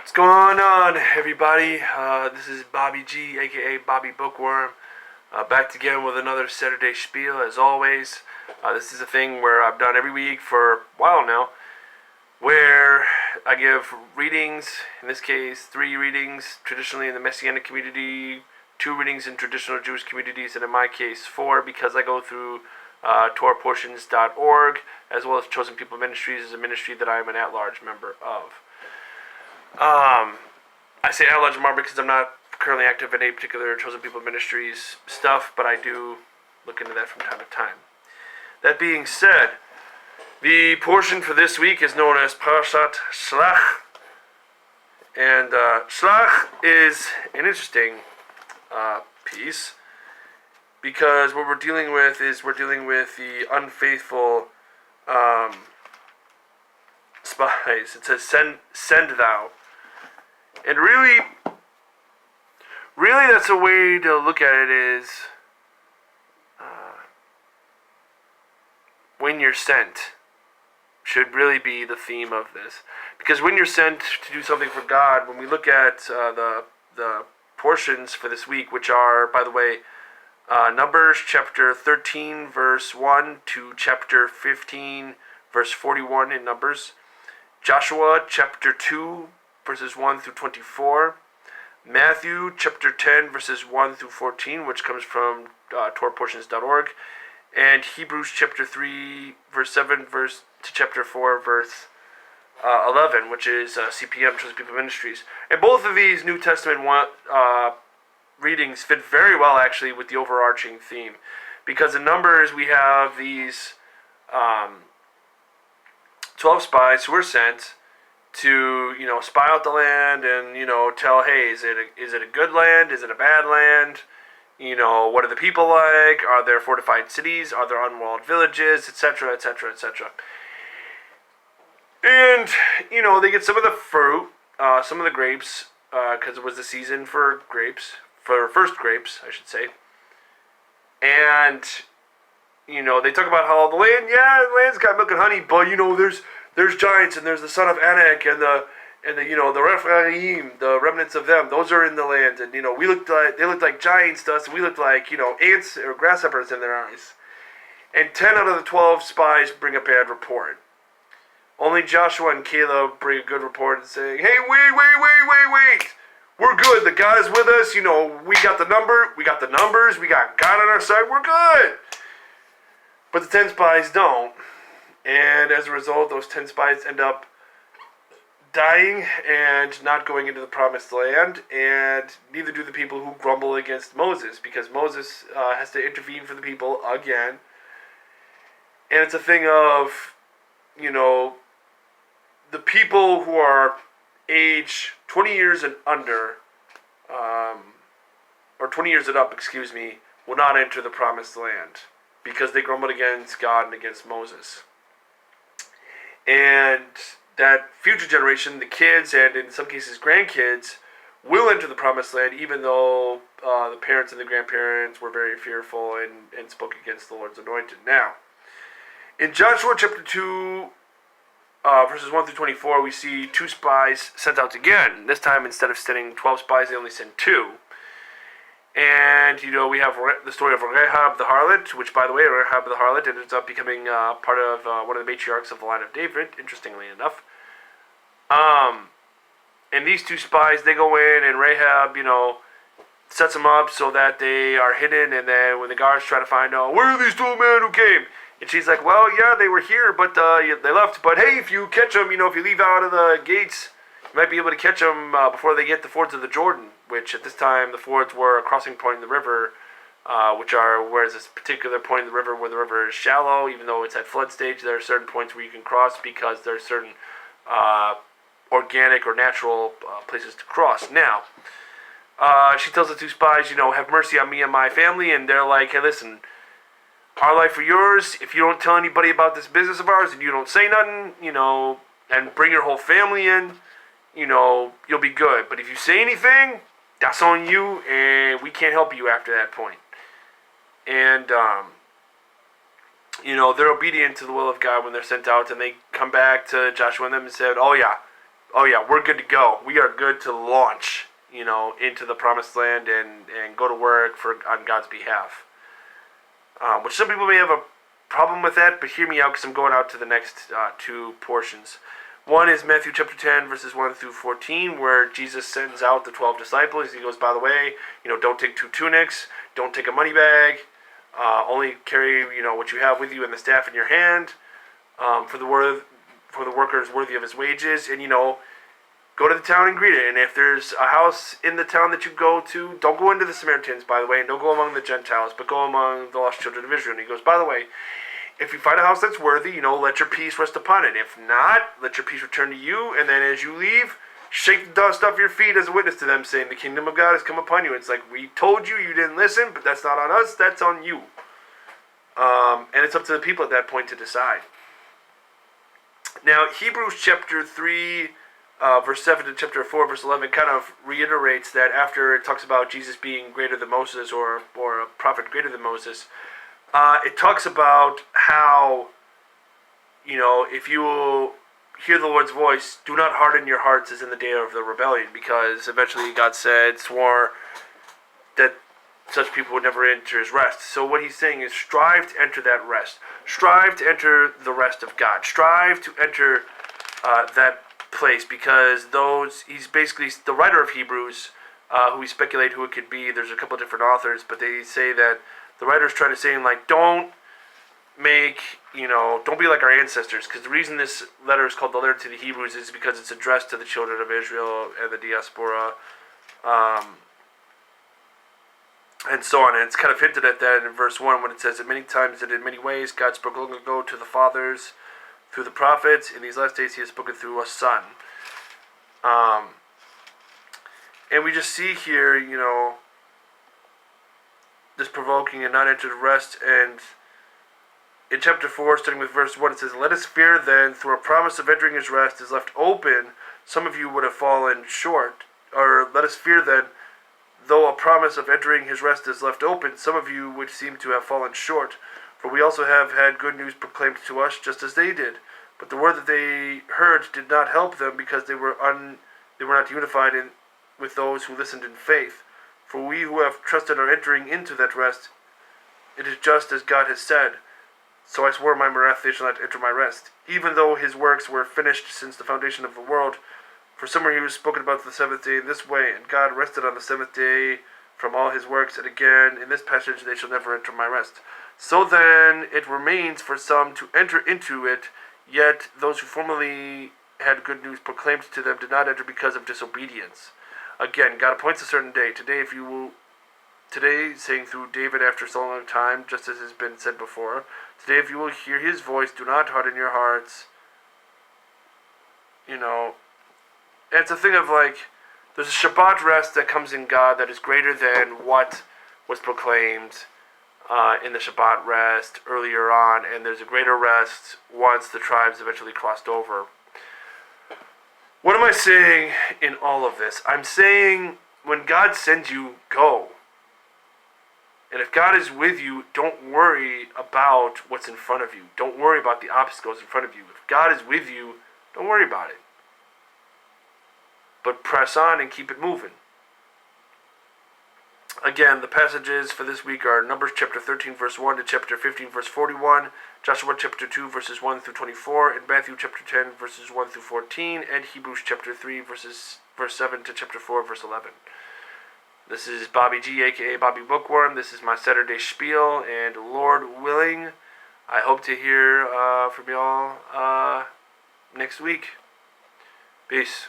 What's going on, everybody? This is Bobby G, aka Bobby Bookworm, back again with another Saturday Shpiel, as always. This is a thing where I've done every week for a while now, where I give readings, in this case 3 readings, traditionally in the Messianic community, 2 readings in traditional Jewish communities, and in my case 4, because I go through TorahPortions.org, as well as Chosen People Ministries is a ministry that I am an at-large member of. I say at-large member because I'm not currently active in any particular Chosen People Ministries stuff, but I do look into that from time to time. That being said, the portion for this week is known as Parashat Shlach, and Shlach is an interesting piece, because what we're dealing with is the unfaithful spies. It says, send thou. And really that's a way to look at it is when you're sent should really be the theme of this. Because when you're sent to do something for God, when we look at the portions for this week, which are, by the way, Numbers chapter 13 verse 1 to chapter 15 verse 41 in Numbers, Joshua chapter 2 verses 1 through 24, Matthew chapter 10 verses 1 through 14, which comes from TorahPortions.org, and Hebrews chapter 3 verse 7 to chapter 4 verse 11, which is CPM, Chosen People Ministries. And both of these New Testament readings fit very well actually with the overarching theme, because in Numbers we have these 12 spies who were sent to, spy out the land and, tell, hey, is it a good land? Is it a bad land? What are the people like? Are there fortified cities? Are there unwalled villages? Etc., etc., etc. And, they get some of the fruit, some of the grapes, because it was the season for grapes, for first grapes, I should say. And, they talk about how the land's got milk and honey, but, there's giants, and there's the son of Anak, and the Rephaim, the remnants of them. Those are in the land, and they looked like giants to us, and we looked like ants or grasshoppers in their eyes. And 10 out of the 12 spies bring a bad report. Only Joshua and Caleb bring a good report and saying, "Hey, wait! We're good. The God is with us. We got the numbers. We got God on our side. We're good." But the 10 spies don't. And as a result, those 10 spies end up dying and not going into the promised land, and neither do the people who grumble against Moses, because Moses has to intervene for the people again. And it's a thing of, the people who are age 20 years and under, or 20 years and up, will not enter the promised land, because they grumbled against God and against Moses. And that future generation, the kids and in some cases grandkids, will enter the promised land, even though the parents and the grandparents were very fearful and spoke against the Lord's anointed. Now, in Joshua chapter 2, verses 1 through 24, we see 2 spies sent out again. This time, instead of sending 12 spies, they only sent 2. And, we have the story of Rahab the harlot, which, by the way, Rahab the harlot ends up becoming part of one of the matriarchs of the line of David, interestingly enough. And these 2 spies, they go in, and Rahab, sets them up so that they are hidden, and then when the guards try to find out, where are these 2 men who came? And she's like, well, yeah, they were here, but they left. But hey, if you catch them, if you leave out of the gates, you might be able to catch them before they get the fords of the Jordan, which at this time the fords were a crossing point in the river, whereas this particular point in the river where the river is shallow, even though it's at flood stage, there are certain points where you can cross because there are certain organic or natural places to cross. Now, she tells the 2 spies, have mercy on me and my family, and they're like, hey, listen, our life or yours, if you don't tell anybody about this business of ours and you don't say nothing, and bring your whole family in, you'll be good. But if you say anything, that's on you, and we can't help you after that point. And, they're obedient to the will of God when they're sent out, and they come back to Joshua and them and said, oh yeah, oh yeah, we're good to go. We are good to launch, into the promised land and go to work on God's behalf. Which some people may have a problem with that, but hear me out because I'm going out to the next two portions. One is Matthew chapter 10, verses 1 through 14, where Jesus sends out the 12 disciples. He goes, by the way, don't take 2 tunics, don't take a money bag, only carry, what you have with you and the staff in your hand, for the workers worthy of his wages, and, go to the town and greet it. And if there's a house in the town that you go to, don't go into the Samaritans, by the way, and don't go among the Gentiles, but go among the lost children of Israel. And he goes, by the way, if you find a house that's worthy, let your peace rest upon it. If not, let your peace return to you. And then as you leave, shake the dust off your feet as a witness to them, saying, the kingdom of God has come upon you. It's like, we told you, you didn't listen, but that's not on us, that's on you. And it's up to the people at that point to decide. Now, Hebrews chapter 3, verse 7 to chapter 4, verse 11 kind of reiterates that after it talks about Jesus being greater than Moses or a prophet greater than Moses, it talks about how, if you hear the Lord's voice, do not harden your hearts as in the day of the rebellion, because eventually God swore that such people would never enter his rest. So what he's saying is strive to enter that rest. Strive to enter the rest of God. Strive to enter that place, because he's basically the writer of Hebrews, who we speculate who it could be. There's a couple of different authors, but they say that the writer's trying to say, don't be like our ancestors, because the reason this letter is called the letter to the Hebrews is because it's addressed to the children of Israel and the diaspora, and so on. And it's kind of hinted at that in verse 1 when it says that many times and in many ways God spoke long ago to the fathers through the prophets. In these last days he has spoken through a son. And we just see here, this provoking and not enter the rest. And in chapter 4, starting with verse 1, it says, let us fear then, through a promise of entering his rest is left open, some of you would have fallen short. Or let us fear then, though a promise of entering his rest is left open, some of you would seem to have fallen short. For we also have had good news proclaimed to us, just as they did. But the word that they heard did not help them, because they were not unified with those who listened in faith. For we who have trusted are entering into that rest. It is just as God has said, so I swore in my wrath they shall not enter my rest. Even though his works were finished since the foundation of the world. For somewhere he was spoken about the seventh day in this way, and God rested on the seventh day from all his works, and again, in this passage, they shall never enter my rest. So then, it remains for some to enter into it, yet those who formerly had good news proclaimed to them did not enter because of disobedience. Again, God appoints a certain day. Today, saying through David after so long time, just as has been said before, today if you will hear his voice, do not harden your hearts. And it's a thing of there's a Shabbat rest that comes in God that is greater than what was proclaimed in the Shabbat rest earlier on, and there's a greater rest once the tribes eventually crossed over. What am I saying in all of this? I'm saying when God sends you, go. And if God is with you, don't worry about what's in front of you. Don't worry about the obstacles in front of you. If God is with you, don't worry about it. But press on and keep it moving. Again, the passages for this week are Numbers chapter 13, verse 1 to chapter 15, verse 41, Joshua chapter 2, verses 1 through 24, and Matthew chapter 10, verses 1 through 14, and Hebrews chapter 3, verse 7 to chapter 4, verse 11. This is Bobby G, a.k.a. Bobby Bookworm. This is my Saturday Shpiel, and Lord willing, I hope to hear from y'all next week. Peace.